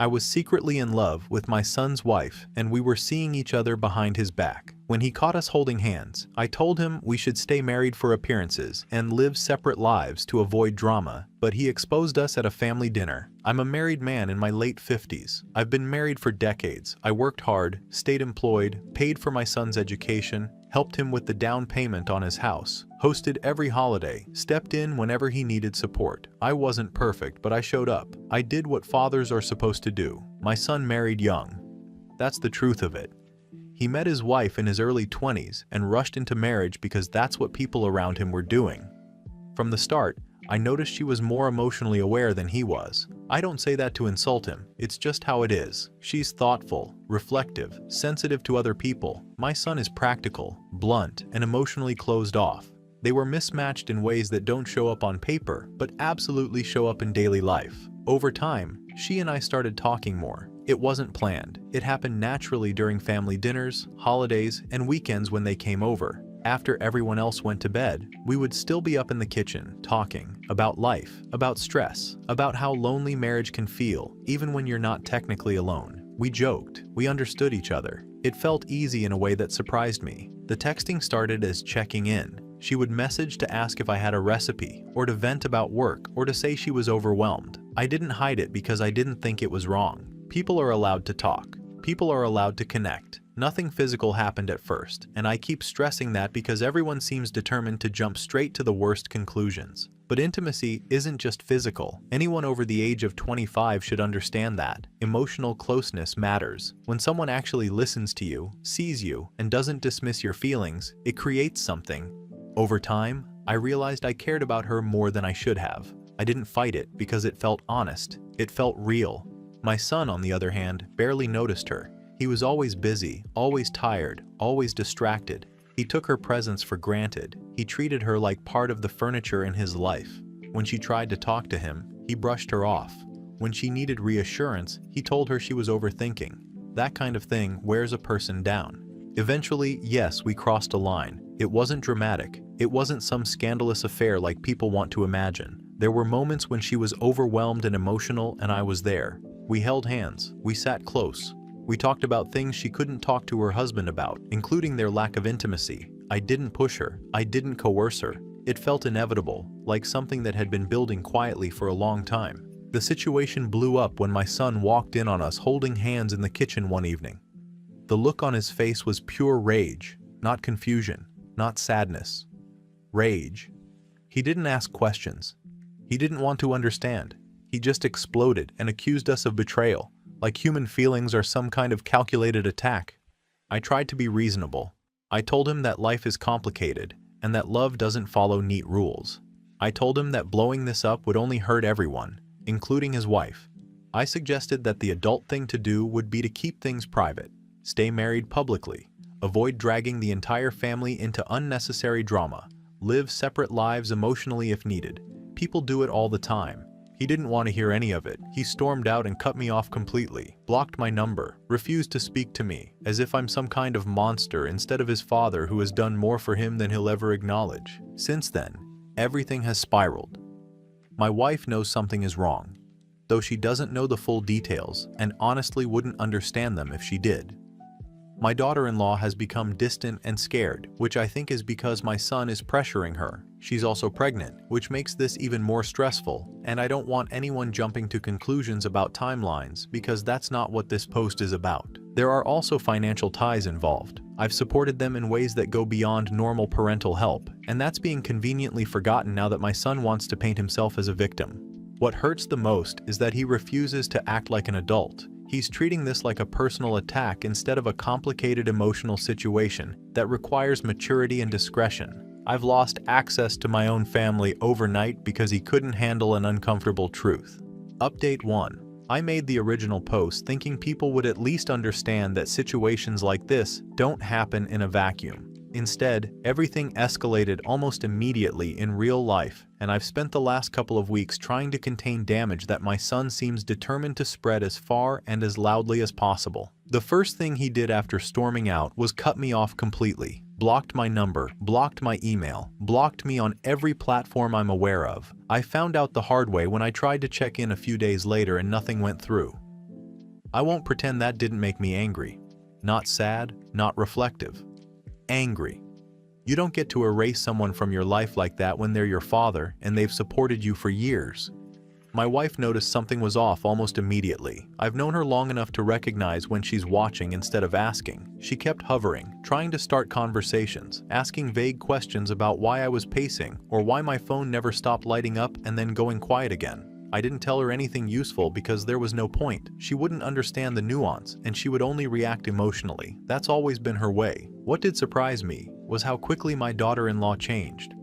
I was secretly in love with my son's wife, and we were seeing each other behind his back. When he caught us holding hands, I told him we should stay married for appearances and live separate lives to avoid drama, but he exposed us at a family dinner. I'm a married man in my late 50s. I've been married for decades. I worked hard, stayed employed, paid for my son's education, helped him with the down payment on his house, hosted every holiday, stepped in whenever he needed support. I wasn't perfect, but I showed up. I did what fathers are supposed to do. My son married young. That's the truth of it. He met his wife in his early 20s and rushed into marriage because that's what people around him were doing. From the start, I noticed she was more emotionally aware than he was. I don't say that to insult him, it's just how it is. She's thoughtful, reflective, sensitive to other people. My son is practical, blunt, and emotionally closed off. They were mismatched in ways that don't show up on paper, but absolutely show up in daily life. Over time, she and I started talking more. It wasn't planned. It happened naturally during family dinners, holidays, and weekends when they came over. After everyone else went to bed, we would still be up in the kitchen, talking about life, about stress, about how lonely marriage can feel, even when you're not technically alone. We joked, we understood each other. It felt easy in a way that surprised me. The texting started as checking in. She would message to ask if I had a recipe, or to vent about work, or to say she was overwhelmed. I didn't hide it because I didn't think it was wrong. People are allowed to talk. People are allowed to connect. Nothing physical happened at first, and I keep stressing that because everyone seems determined to jump straight to the worst conclusions. But intimacy isn't just physical. Anyone over the age of 25 should understand that. Emotional closeness matters. When someone actually listens to you, sees you, and doesn't dismiss your feelings, it creates something. Over time, I realized I cared about her more than I should have. I didn't fight it because it felt honest. It felt real. My son, on the other hand, barely noticed her. He was always busy, always tired, always distracted. He took her presence for granted. He treated her like part of the furniture in his life. When she tried to talk to him, he brushed her off. When she needed reassurance, he told her she was overthinking. That kind of thing wears a person down. Eventually, yes, we crossed a line. It wasn't dramatic. It wasn't some scandalous affair like people want to imagine. There were moments when she was overwhelmed and emotional, and I was there. We held hands. We sat close. We talked about things she couldn't talk to her husband about, including their lack of intimacy. I didn't push her. I didn't coerce her. It felt inevitable, like something that had been building quietly for a long time. The situation blew up when my son walked in on us holding hands in the kitchen one evening. The look on his face was pure rage, not confusion, not sadness. Rage. He didn't ask questions. He didn't want to understand. He just exploded and accused us of betrayal, like human feelings are some kind of calculated attack. I tried to be reasonable. I told him that life is complicated and that love doesn't follow neat rules. I told him that blowing this up would only hurt everyone, including his wife. I suggested that the adult thing to do would be to keep things private, stay married publicly, avoid dragging the entire family into unnecessary drama, live separate lives emotionally if needed. People do it all the time. He didn't want to hear any of it. He stormed out and cut me off completely, blocked my number, refused to speak to me, as if I'm some kind of monster instead of his father who has done more for him than he'll ever acknowledge. Since then, everything has spiraled. My wife knows something is wrong, though she doesn't know the full details and honestly wouldn't understand them if she did. My daughter-in-law has become distant and scared, which I think is because my son is pressuring her. She's also pregnant, which makes this even more stressful, and I don't want anyone jumping to conclusions about timelines because that's not what this post is about. There are also financial ties involved. I've supported them in ways that go beyond normal parental help, and that's being conveniently forgotten now that my son wants to paint himself as a victim. What hurts the most is that he refuses to act like an adult. He's treating this like a personal attack instead of a complicated emotional situation that requires maturity and discretion. I've lost access to my own family overnight because he couldn't handle an uncomfortable truth. Update 1. I made the original post thinking people would at least understand that situations like this don't happen in a vacuum. Instead, everything escalated almost immediately in real life, and I've spent the last couple of weeks trying to contain damage that my son seems determined to spread as far and as loudly as possible. The first thing he did after storming out was cut me off completely. Blocked my number, blocked my email, blocked me on every platform I'm aware of. I found out the hard way when I tried to check in a few days later and nothing went through. I won't pretend that didn't make me angry. Not sad, not reflective. Angry. You don't get to erase someone from your life like that when they're your father and they've supported you for years. My wife noticed something was off almost immediately. I've known her long enough to recognize when she's watching instead of asking. She kept hovering, trying to start conversations, asking vague questions about why I was pacing or why my phone never stopped lighting up and then going quiet again. I didn't tell her anything useful because there was no point. She wouldn't understand the nuance and she would only react emotionally. That's always been her way. What did surprise me was how quickly my daughter-in-law changed.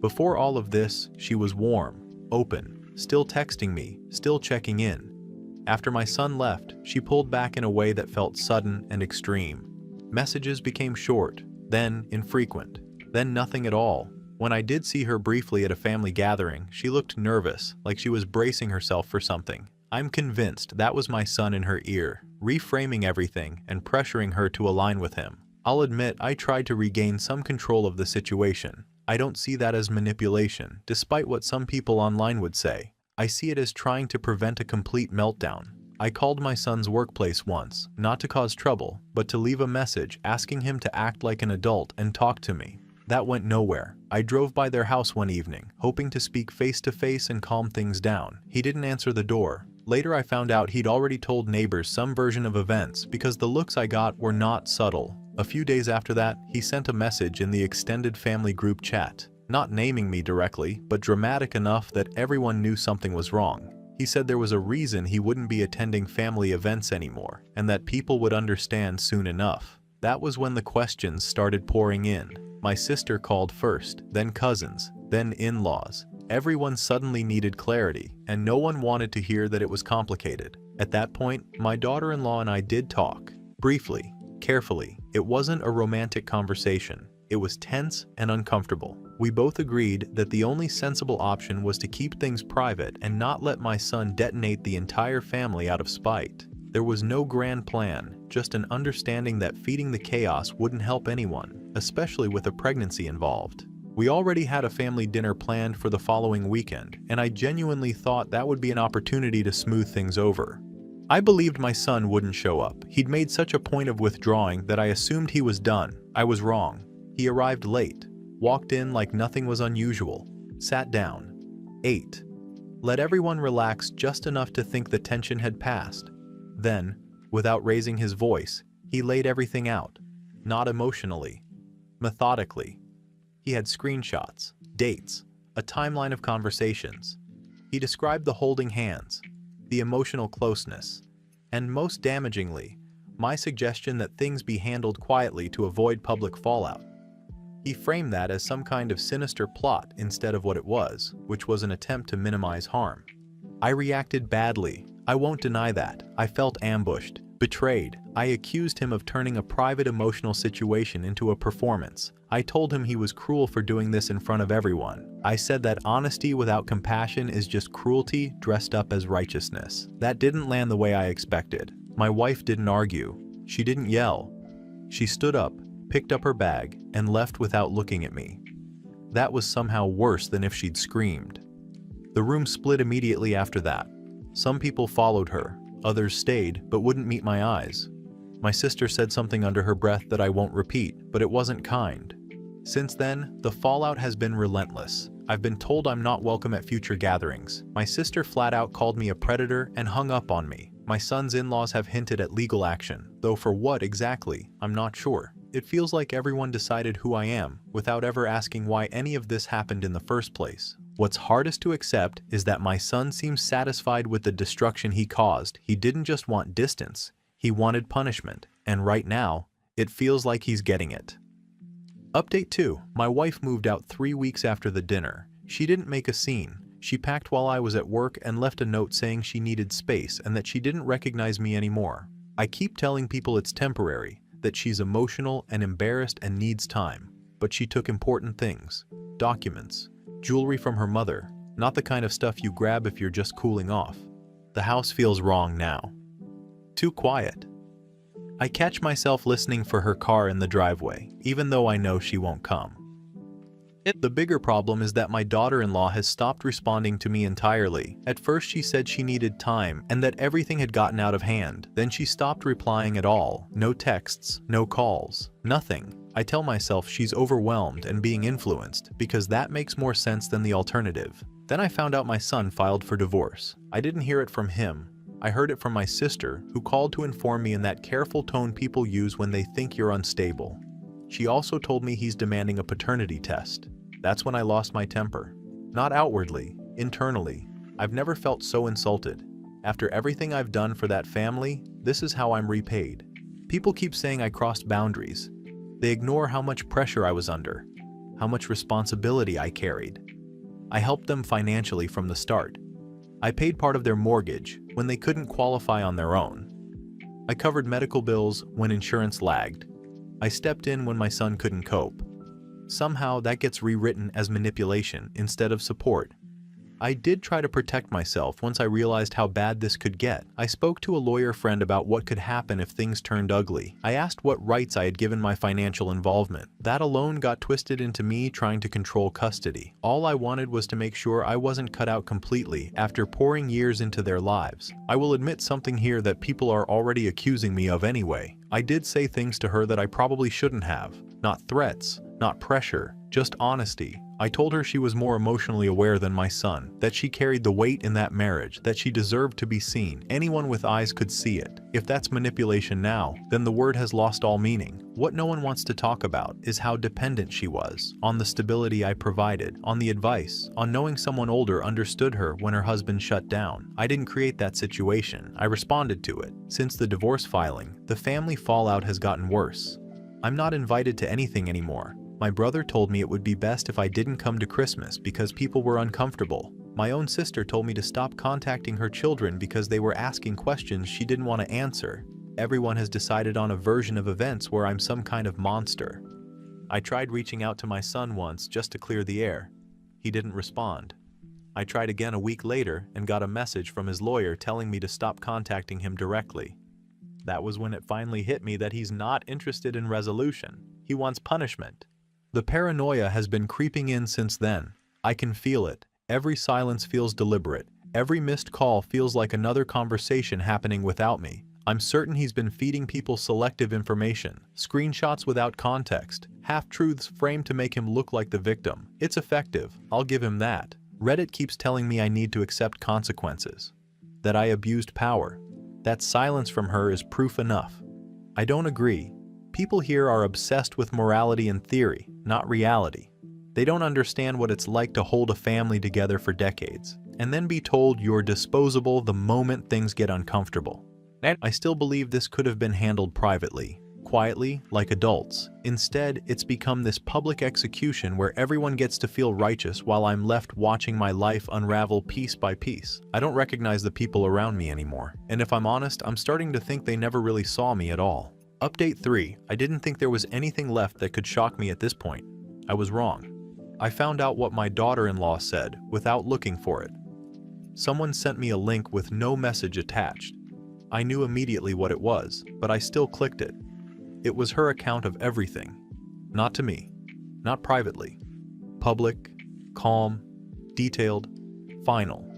Before all of this, she was warm, open, still texting me, still checking in. After my son left, she pulled back in a way that felt sudden and extreme. Messages became short, then infrequent, then nothing at all. When I did see her briefly at a family gathering, she looked nervous, like she was bracing herself for something. I'm convinced that was my son in her ear, reframing everything and pressuring her to align with him. I'll admit I tried to regain some control of the situation. I don't see that as manipulation, despite what some people online would say. I see it as trying to prevent a complete meltdown. I called my son's workplace once, not to cause trouble, but to leave a message asking him to act like an adult and talk to me. That went nowhere. I drove by their house one evening, hoping to speak face to face and calm things down. He didn't answer the door. Later I found out he'd already told neighbors some version of events because the looks I got were not subtle. A few days after that, he sent a message in the extended family group chat, not naming me directly, but dramatic enough that everyone knew something was wrong. He said there was a reason he wouldn't be attending family events anymore, and that people would understand soon enough. That was when the questions started pouring in. My sister called first, then cousins, then in-laws. Everyone suddenly needed clarity, and no one wanted to hear that it was complicated. At that point, my daughter-in-law and I did talk, briefly, carefully. It wasn't a romantic conversation. It was tense and uncomfortable. We both agreed that the only sensible option was to keep things private and not let my son detonate the entire family out of spite. There was no grand plan, just an understanding that feeding the chaos wouldn't help anyone, especially with a pregnancy involved. We already had a family dinner planned for the following weekend, and I genuinely thought that would be an opportunity to smooth things over. I believed my son wouldn't show up. He'd made such a point of withdrawing that I assumed he was done. I was wrong. He arrived late, walked in like nothing was unusual, sat down, ate, let everyone relax just enough to think the tension had passed. Then, without raising his voice, he laid everything out, not emotionally, methodically. He had screenshots, dates, a timeline of conversations. He described the holding hands, the emotional closeness, and most damagingly, my suggestion that things be handled quietly to avoid public fallout. He framed that as some kind of sinister plot instead of what it was, which was an attempt to minimize harm. I reacted badly. I won't deny that. I felt ambushed, betrayed. I accused him of turning a private emotional situation into a performance. I told him he was cruel for doing this in front of everyone. I said that honesty without compassion is just cruelty dressed up as righteousness. That didn't land the way I expected. My wife didn't argue. She didn't yell. She stood up, picked up her bag, and left without looking at me. That was somehow worse than if she'd screamed. The room split immediately after that. Some people followed her, others stayed but wouldn't meet my eyes. My sister said something under her breath that I won't repeat, but it wasn't kind. Since then, the fallout has been relentless. I've been told I'm not welcome at future gatherings. My sister flat out called me a predator and hung up on me. My son's in-laws have hinted at legal action, though for what exactly, I'm not sure. It feels like everyone decided who I am, without ever asking why any of this happened in the first place. What's hardest to accept is that my son seems satisfied with the destruction he caused. He didn't just want distance, he wanted punishment, and right now, it feels like he's getting it. Update 2. My wife moved out 3 weeks after the dinner. She didn't make a scene. She packed while I was at work and left a note saying she needed space and that she didn't recognize me anymore. I keep telling people it's temporary, that she's emotional and embarrassed and needs time, but she took important things, documents, jewelry from her mother, not the kind of stuff you grab if you're just cooling off. The house feels wrong now. Too quiet. I catch myself listening for her car in the driveway, even though I know she won't come. The bigger problem is that my daughter-in-law has stopped responding to me entirely. At first she said she needed time and that everything had gotten out of hand. Then she stopped replying at all. No texts, no calls, nothing. I tell myself she's overwhelmed and being influenced because that makes more sense than the alternative. Then I found out my son filed for divorce. I didn't hear it from him. I heard it from my sister, who called to inform me in that careful tone people use when they think you're unstable. She also told me he's demanding a paternity test. That's when I lost my temper. Not outwardly, internally. I've never felt so insulted. After everything I've done for that family, this is how I'm repaid. People keep saying I crossed boundaries. They ignore how much pressure I was under, how much responsibility I carried. I helped them financially from the start. I paid part of their mortgage when they couldn't qualify on their own. I covered medical bills when insurance lagged. I stepped in when my son couldn't cope. Somehow that gets rewritten as manipulation instead of support. I did try to protect myself once I realized how bad this could get. I spoke to a lawyer friend about what could happen if things turned ugly. I asked what rights I had given my financial involvement. That alone got twisted into me trying to control custody. All I wanted was to make sure I wasn't cut out completely after pouring years into their lives. I will admit something here that people are already accusing me of anyway. I did say things to her that I probably shouldn't have. Not threats, not pressure, just honesty. I told her she was more emotionally aware than my son, that she carried the weight in that marriage, that she deserved to be seen. Anyone with eyes could see it. If that's manipulation now, then the word has lost all meaning. What no one wants to talk about is how dependent she was, on the stability I provided, on the advice, on knowing someone older understood her when her husband shut down. I didn't create that situation, I responded to it. Since the divorce filing, the family fallout has gotten worse. I'm not invited to anything anymore. My brother told me it would be best if I didn't come to Christmas because people were uncomfortable. My own sister told me to stop contacting her children because they were asking questions she didn't want to answer. Everyone has decided on a version of events where I'm some kind of monster. I tried reaching out to my son once just to clear the air. He didn't respond. I tried again a week later and got a message from his lawyer telling me to stop contacting him directly. That was when it finally hit me that he's not interested in resolution. He wants punishment. The paranoia has been creeping in since then. I can feel it. Every silence feels deliberate. Every missed call feels like another conversation happening without me. I'm certain he's been feeding people selective information, screenshots without context, half-truths framed to make him look like the victim. It's effective, I'll give him that. Reddit keeps telling me I need to accept consequences, that I abused power. That silence from her is proof enough. I don't agree. People here are obsessed with morality and theory, not reality. They don't understand what it's like to hold a family together for decades, and then be told you're disposable the moment things get uncomfortable. I still believe this could have been handled privately, quietly, like adults. Instead, it's become this public execution where everyone gets to feel righteous while I'm left watching my life unravel piece by piece. I don't recognize the people around me anymore, and if I'm honest, I'm starting to think they never really saw me at all. Update 3. I didn't think there was anything left that could shock me at this point. I was wrong. I found out what my daughter-in-law said without looking for it. Someone sent me a link with no message attached. I knew immediately what it was, but I still clicked it. It was her account of everything. Not to me. Not privately. Public, calm, detailed, final.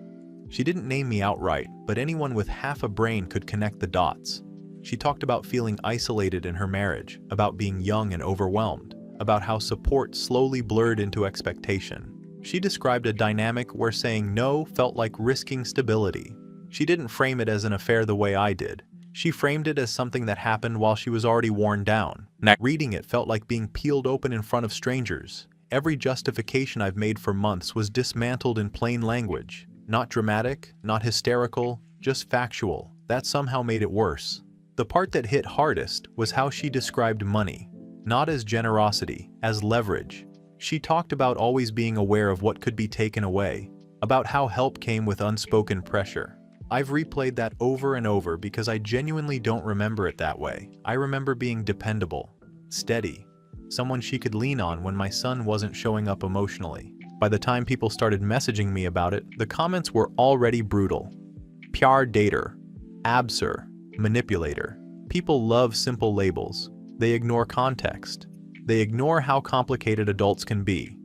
She didn't name me outright, but anyone with half a brain could connect the dots. She talked about feeling isolated in her marriage, about being young and overwhelmed, about how support slowly blurred into expectation. She described a dynamic where saying no felt like risking stability. She didn't frame it as an affair the way I did. She framed it as something that happened while she was already worn down. Reading it felt like being peeled open in front of strangers. Every justification I've made for months was dismantled in plain language. Not dramatic, not hysterical, just factual. That somehow made it worse. The part that hit hardest was how she described money, not as generosity, as leverage. She talked about always being aware of what could be taken away, about how help came with unspoken pressure. I've replayed that over and over because I genuinely don't remember it that way. I remember being dependable, steady, someone she could lean on when my son wasn't showing up emotionally. By the time people started messaging me about it, the comments were already brutal. PR dater, absur, manipulator. People love simple labels. They ignore context. They ignore how complicated adults can be.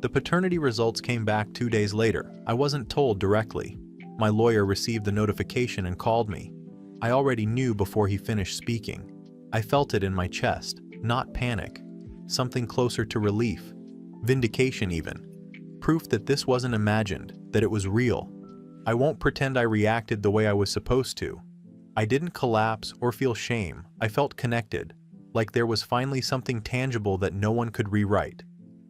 The paternity results came back 2 days later. I wasn't told directly. My lawyer received the notification and called me. I already knew before he finished speaking. I felt it in my chest, not panic. Something closer to relief. Vindication even. Proof that this wasn't imagined, that it was real. I won't pretend I reacted the way I was supposed to. I didn't collapse or feel shame. I felt connected, like there was finally something tangible that no one could rewrite.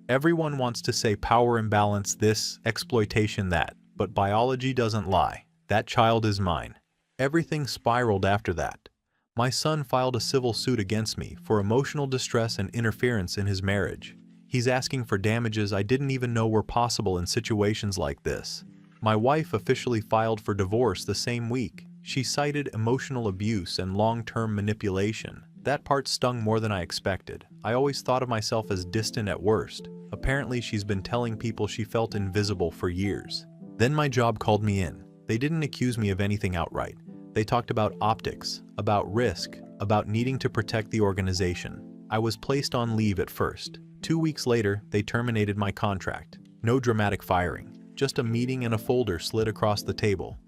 Everyone wants to say power imbalance this, exploitation that, but biology doesn't lie. That child is mine. Everything spiraled after that. My son filed a civil suit against me for emotional distress and interference in his marriage. He's asking for damages I didn't even know were possible in situations like this. My wife officially filed for divorce the same week. She cited emotional abuse and long-term manipulation. That part stung more than I expected. I always thought of myself as distant at worst. Apparently, she's been telling people she felt invisible for years. Then my job called me in. They didn't accuse me of anything outright. They talked about optics, about risk, about needing to protect the organization. I was placed on leave at first. 2 weeks later, they terminated my contract. No dramatic firing, just a meeting and a folder slid across the table.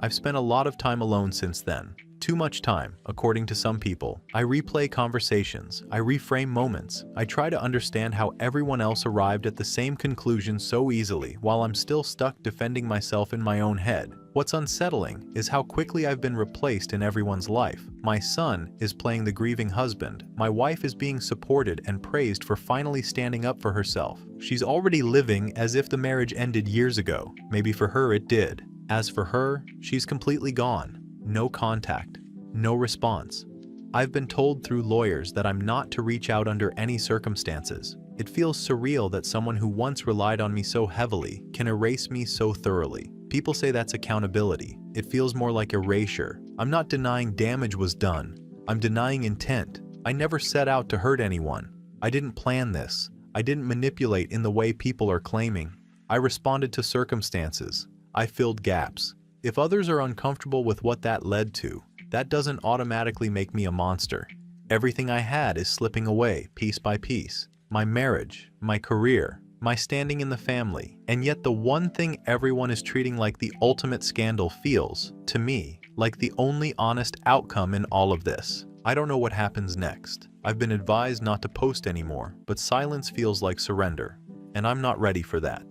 I've spent a lot of time alone since then. Too much time, according to some people. I replay conversations, I reframe moments, I try to understand how everyone else arrived at the same conclusion so easily while I'm still stuck defending myself in my own head. What's unsettling is how quickly I've been replaced in everyone's life. My son is playing the grieving husband. My wife is being supported and praised for finally standing up for herself. She's already living as if the marriage ended years ago. Maybe for her it did. As for her, she's completely gone. No contact, no response. I've been told through lawyers that I'm not to reach out under any circumstances. It feels surreal that someone who once relied on me so heavily can erase me so thoroughly. People say that's accountability. It feels more like erasure. I'm not denying damage was done. I'm denying intent. I never set out to hurt anyone. I didn't plan this. I didn't manipulate in the way people are claiming. I responded to circumstances. I filled gaps. If others are uncomfortable with what that led to, that doesn't automatically make me a monster. Everything I had is slipping away piece by piece. My marriage, my career, my standing in the family, and yet the one thing everyone is treating like the ultimate scandal feels, to me, like the only honest outcome in all of this. I don't know what happens next. I've been advised not to post anymore, but silence feels like surrender, and I'm not ready for that.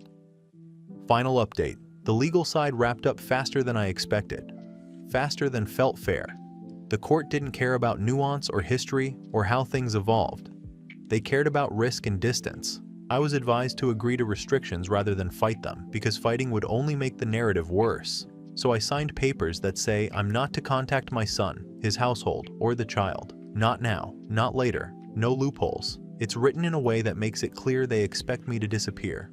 Final update. The legal side wrapped up faster than I expected. Faster than felt fair. The court didn't care about nuance or history or how things evolved. They cared about risk and distance. I was advised to agree to restrictions rather than fight them because fighting would only make the narrative worse. So I signed papers that say I'm not to contact my son, his household, or the child. Not now, not later, no loopholes. It's written in a way that makes it clear they expect me to disappear.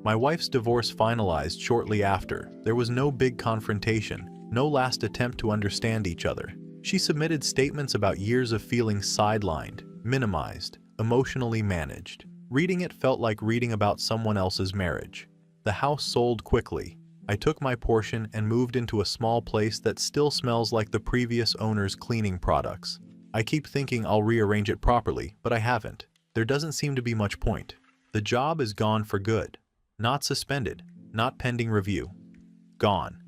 My wife's divorce finalized shortly after. There was no big confrontation, no last attempt to understand each other. She submitted statements about years of feeling sidelined, minimized, emotionally managed. Reading it felt like reading about someone else's marriage. The house sold quickly. I took my portion and moved into a small place that still smells like the previous owner's cleaning products. I keep thinking I'll rearrange it properly, but I haven't. There doesn't seem to be much point. The job is gone for good. Not suspended, not pending review. Gone.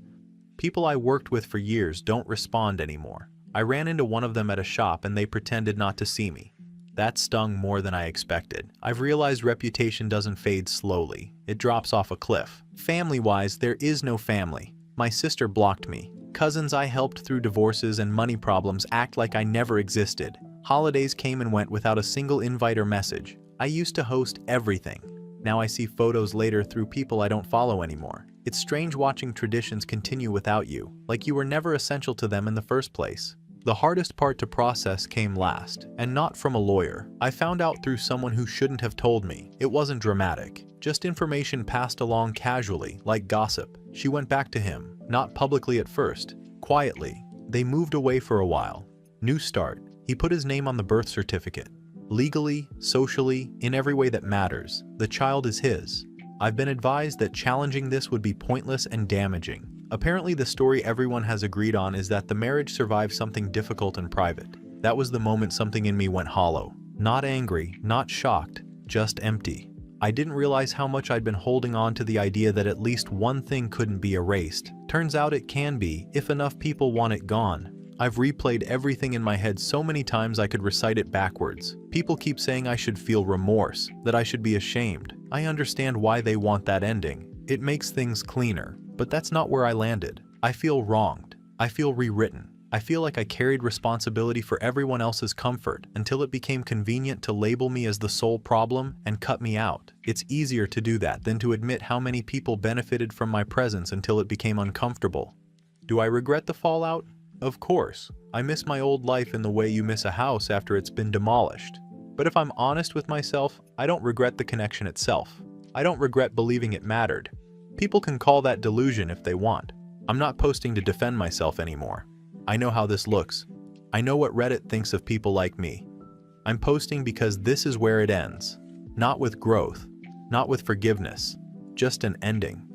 People I worked with for years don't respond anymore. I ran into one of them at a shop and they pretended not to see me. That stung more than I expected. I've realized reputation doesn't fade slowly. It drops off a cliff. Family-wise, there is no family. My sister blocked me. Cousins I helped through divorces and money problems act like I never existed. Holidays came and went without a single invite or message. I used to host everything. Now I see photos later through people I don't follow anymore. It's strange watching traditions continue without you, like you were never essential to them in the first place. The hardest part to process came last, and not from a lawyer. I found out through someone who shouldn't have told me. It wasn't dramatic, just information passed along casually, like gossip. She went back to him, not publicly at first, quietly. They moved away for a while. New start. He put his name on the birth certificate. Legally, socially, in every way that matters, the child is his. I've been advised that challenging this would be pointless and damaging. Apparently the story everyone has agreed on is that the marriage survived something difficult and private. That was the moment something in me went hollow. Not angry, not shocked, just empty. I didn't realize how much I'd been holding on to the idea that at least one thing couldn't be erased. Turns out it can be, if enough people want it gone. I've replayed everything in my head so many times I could recite it backwards. People keep saying I should feel remorse, that I should be ashamed. I understand why they want that ending. It makes things cleaner, but that's not where I landed. I feel wronged. I feel rewritten. I feel like I carried responsibility for everyone else's comfort until it became convenient to label me as the sole problem and cut me out. It's easier to do that than to admit how many people benefited from my presence until it became uncomfortable. Do I regret the fallout? Of course. I miss my old life in the way you miss a house after it's been demolished. But if I'm honest with myself, I don't regret the connection itself. I don't regret believing it mattered. People can call that delusion if they want. I'm not posting to defend myself anymore. I know how this looks. I know what Reddit thinks of people like me. I'm posting because this is where it ends. Not with growth, not with forgiveness, just an ending.